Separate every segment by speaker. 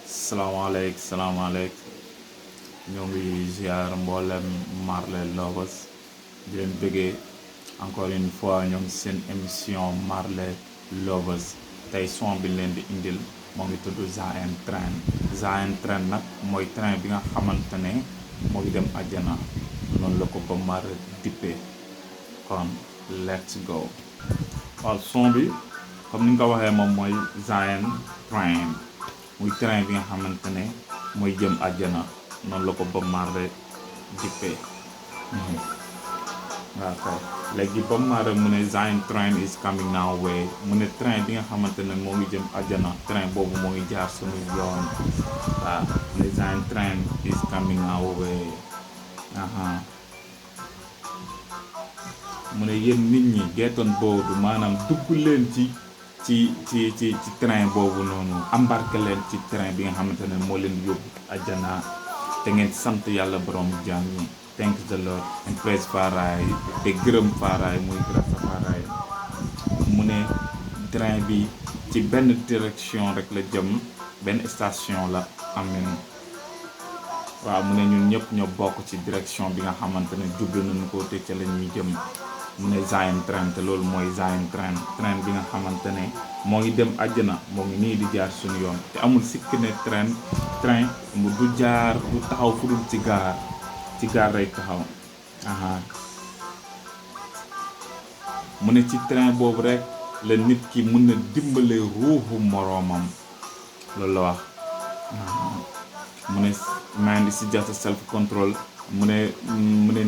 Speaker 1: salaamaaleykum ñoo ngi ziar mboolem Marley Lovers di leen bëggee encore une fois ñoo ngi seen émission Marley Lovers tey son bi leen di indil moo ngi tudd Zayn Train. Zayn Train nag mooy train bi nga xamante ne moo ngi dem àjjana noonu la ko ba mar dippee kon let's go. waaw son bi comme ni nga ko waxee moom mooy Zayn Train muy train bi nga xamante ne mooy jëm àjjana noonu la ko Bob Marley dippee waaw kay léegi Bob Marley mu ne Zayn Train is coming our way mu ne train bi nga xamante ne moo ngi jëm àjjana train boobu moo ngi jaar sunu yoon waaw mu ne Zayn Train is coming our way mu ne yéen nit ñi geetoon boobu maanaam dugg leen ci train boobu noonu embarqué leen ci train bi nga xamante ne moo leen yóbbu àjjana te ngeen sant yàlla borom jaam ñi thank the Lord and praise Faray te gërëm Faray muy grâce à Faray mu ne train bi ci benn direction rek la jëm benn station la amin waaw mu ne ñun ñëpp ñoo bokk ci direction bi nga xamante ne jublu nañu ko te ca la ñuy jëm mu ne Zayn Train te loolu mooy Zayn Train train bi nga xamante ne moo ngi dem àjjana moo ngi nii di jaar suñu yoon te amul sikk ne train mu du jaar du taxaw fu dul ci gaar rek taxaw mu ne ci train boobu rek la nit ki mën na dimbale ruuxu moroomam loolu la wax mu ne mind is just self control mu ne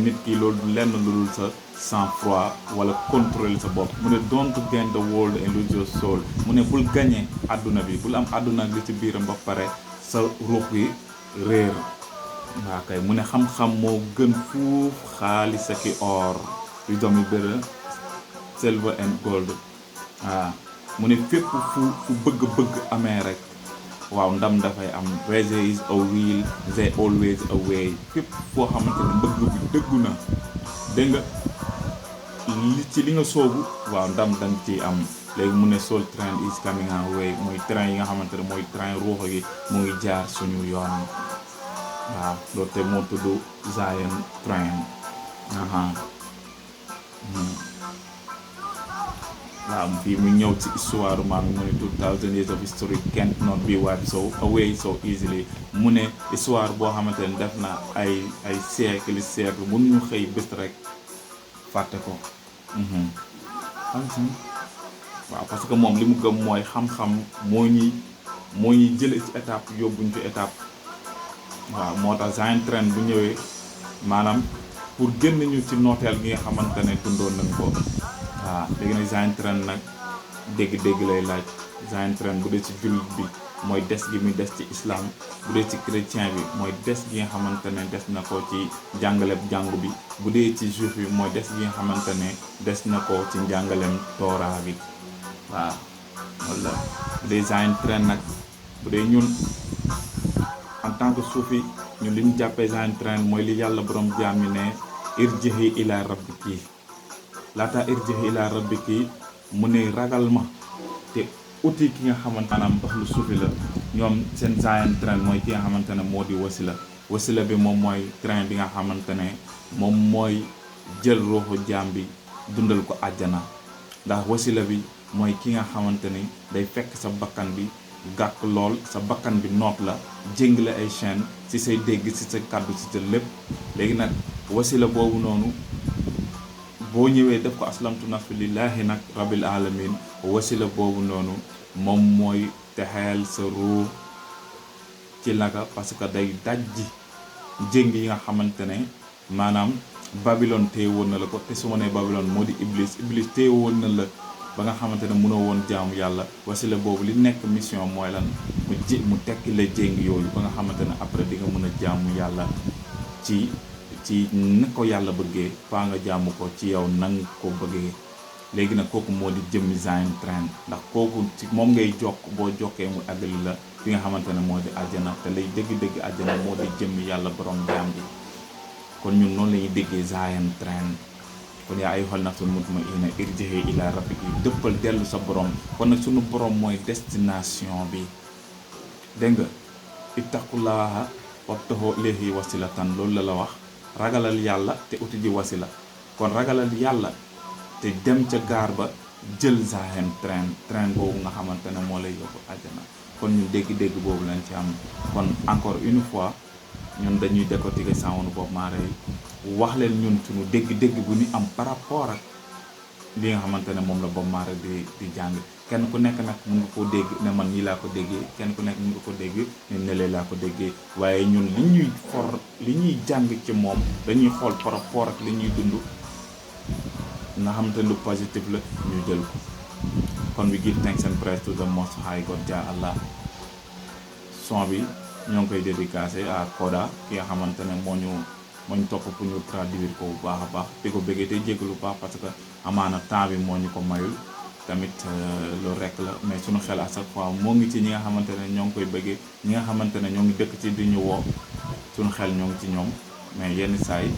Speaker 1: nit ki loolu du lenn lu dul sa sang-froid wala contrôler sa bopp mu ne don't gain the world and lose your soul mu ne bul gagné àdduna bi bul am àdduna ak li ci biiram ba pare sa ruux yi réer waa kay mu ne xam-xam moo gën fuuf xaalis ak i or yu doom yu bëri silver and gold waaw mu ne fépp fu bëgg-bëgg amee rek waaw ndam dafay am where there is a will there always a way fépp foo xamante ne mbëgg bi dëggu na dégg nga li nga soobu waaw ndam danga ciy am léegi mu ne soul train is coming our way mooy train yi nga xamante ne mooy train ruux yi mu ngi jaar suñu yoon waaw loolu te moo tudd Zayn Train waaw fii mu ñëw ci histoire maam mu ne 2000 years of history can't not be wiped away so easily mu ne histoire boo xamante ne def na ay siècle mënuñu xëy bés rek fàtte ko waaw parce que moom li mu gëm mooy xam-xam moo ñuy jële ci étape yóbbuñ ci étape waaw moo tax Zayn Train bu ñëwee maanaam pour génn ñu ci nooteel gi nga xamante ne dundoon nañ ko waaw léegi nag Zayn Train nag dégg-dégg lay laaj Zayn Train bu dee ci jullit bi mooy des gi muy des ci islam bu dee ci chrétien bi mooy des gi nga xamante ne des na ko ci jàngaleb jàngu bi bu dee ci juif bi mooy des gi nga xamante ne des na ko ci njàngalem tooraa bi waaw walla bu dee Zayn Train nag bu dee ñun en tant que suufi ñun li ñu jàppee Zayn Train mooy li yàlla borom jaam ñi ne irjihi ila rabbiki laata irjihi ila rabbiki mu ne ragal ma te uti ki nga xamante maanaam dox lu suufi la ñoom seen Zayn Train mooy ki nga xamante ne moo di wasila bi moom mooy train bi nga xamante ne moom mooy jël ruuxu jaam bi dundal ko àjjana ndax wasila bi mooy ki nga xamante ni day fekk sa bakkan bi gàkk lool sa bakkan bi noot la jéng la ay chaîne ci say dégg ci sa kàddu ci sa lépp léegi nag wasila boobu noonu boo ñëwee def ko aslamtu nafsi lillahi nag rabbil alamin wasila boobu noonu moom mooy texeel sa ruux ci naka parce que day dajji jéng yi nga xamante ne maanaam Babylone téye woon na la ko te su ma nee Babylone moo di Iblis téye woon na la ba nga xamante ne mënoo woon jaamu yàlla wasila boobu li nekk mission mooy lan mu tekki la jéng yooyu ba nga xamante ne après di nga mën a jaamu yàlla ci na ko yàlla bëggee faa nga jaamu ko ci yow nang ko bëggee léegi nag kooku moo di jëmmi Zayn Train ndax kooku ci moom ngay jokk boo jokkee mu àggali la fi nga xamante ne moo di àjjana te lay dëgg-dëgg àjjana moo di jëmmi yàlla borom jaam bi kon ñun noonu la ñuy déggee Zayn Train kon yaa ayyuhan nafsul mutma'inna irji'i ila rabbiki dëppal dellu sa borom kon nag sunu borom mooy destination bi dégg nga ittaqullaha wabtahu ilayhi wasilatan loolu la wax ragalal yàlla te uti ji wasila kon ragalal yàlla te dem ca gaar ba jël Zahen train boobu nga xamante ne moo lay yóbbu àjjana kon ñun dégg-dégg boobu lañ ci am kon encore une fois ñun dañuy décortiquer Sawonu Bob Marley wax leen ñun suñu dégg-dégg bu ñu am par rapport ak li nga xamante ne moom la Bob Marley di jàng kenn ku nekk nag mun nga koo dégg ne man nii laa ko déggee kenn ku nekk mun nga ko dégg ne nelee laa ko déggee waaye ñun li ñuy jàng ci moom dañuy xool par rapport ak li ñuy dund nga xamante ne lu positif la ñu jël ko kon we give thanks and praise to the most high God Jah Allah son bi ñoo ngi koy dédicacé à Koda ki nga xamante ne moo ñu topp pour ñu traduire ko bu baax a baax di ko bëggee te jégalu baax parce que amaana temps bi moo ñu ko mayul tamit loolu rek la mais suñu xel à chaque fois moo ngi ci ñi nga xamante ne ñoo ngi koy bëggee ñi nga xamante ne ñoo ngi dëkk ci di ñu woo suñu xel ñoo ngi ci ñoom mais yenn saa yi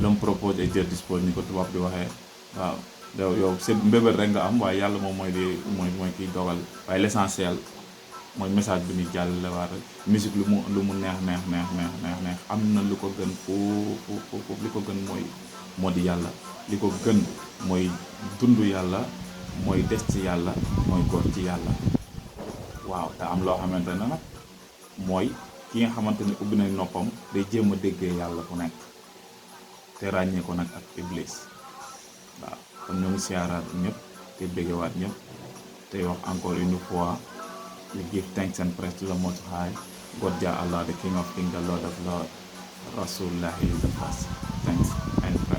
Speaker 1: l'homme propose et Dieu dispose ni ko tubaab di waxee waaw yow sa mbébét rek nga am waaye yàlla moom mooy kiy dogal waaye l'essentiel mooy message bi ñuy jàllale waat rek musique lu mu neex am na lu ko gën foofu li ko gën moo di yàlla li ko gën mooy dund yàlla mooy des ci yàlla mooy góor ci yàlla waaw te am loo xamante ne nag mooy ki nga xamante ne ubbi nañ noppam day jéem a déggee yàlla ku nekk te ràññee ko nag ak iblis waaw kon ñoo ngi siyaaraat ñëpp te béggewaat ñëpp te wax encore une fois we give thanks and praise to the Most High God Jah Allah, the King of Kings, the Lord of Lords, Rasulullah is the first. Thanks and praise.